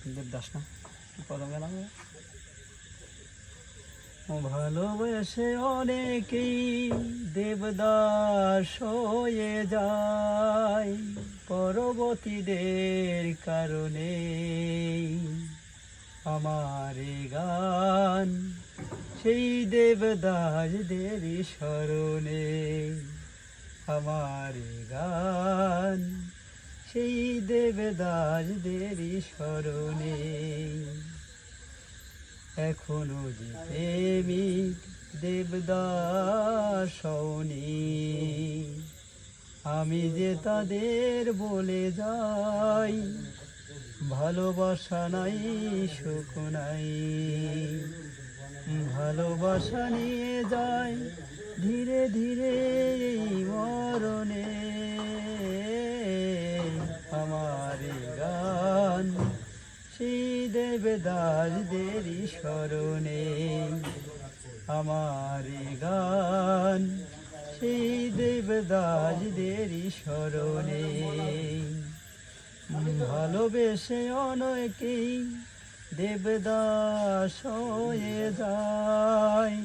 দেবদাস না প্রথম গেলাম। ভালোবেসে অনেকেই দেবদাস হয়ে যায়, পরবর্তীদের কারণে। আমার এ গান সেই দেবদাসদের স্মরণে। আমার এ গান সেই দেবদাসদের স্মরণে। এখনো যে প্রেমিক দেবদাস হওনি, আমি যে তাদের বলে যাই, ভালোবাসা নাই সুখ নাই। ভালোবাসা নিয়ে যায় ধীরে ধীরে এই মরণে। আমার এ গান সেই দেবদাসদের স্মরণে। আমার এ গান সেই দেবদাসদের স্মরণে। ভালোবেসে অনেকেই দেবদাস হয়ে যায়,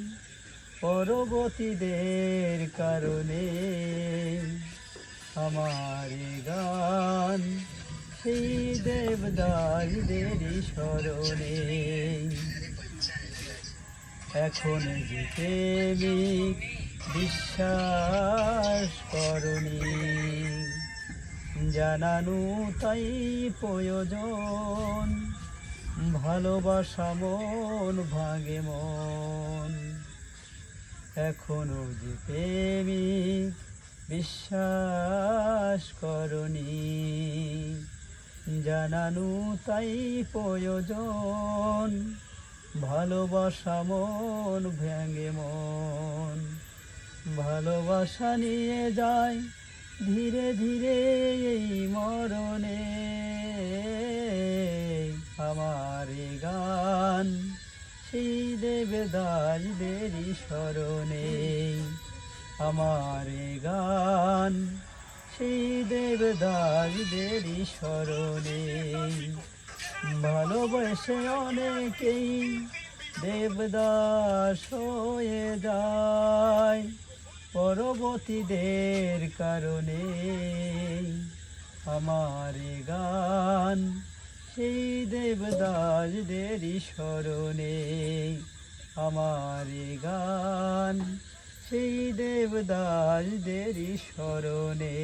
পরবর্তীদের কারণে। আমার এ গান সেই দেবদাসদের স্মরণে। এখন যে প্রেমিক বিশ্বাস করনি, জানানো তাই প্রয়োজন। ভালোবাসা মন ভাঙে মন। এখনো যে প্রেমিক বিশ্বাস করনি, জানানো তাই প্রয়োজন। ভালোবাসা মন ভাঙে মন। ভালোবাসা নিয়ে যায় ধীরে ধীরে এই মরণে। আমার এ গান সেই দেবদাসদের স্মরণে। আমার এ গান সেই দেবদাসদের স্মরণে। ভালোবেসে অনেকেই দেবদাস হয়ে যায়, পরবর্তীদের কারণে। আমার এ গান সেই দেবদাসদের স্মরণে। আমার এ গান সেই দেবদাসদের স্মরণে।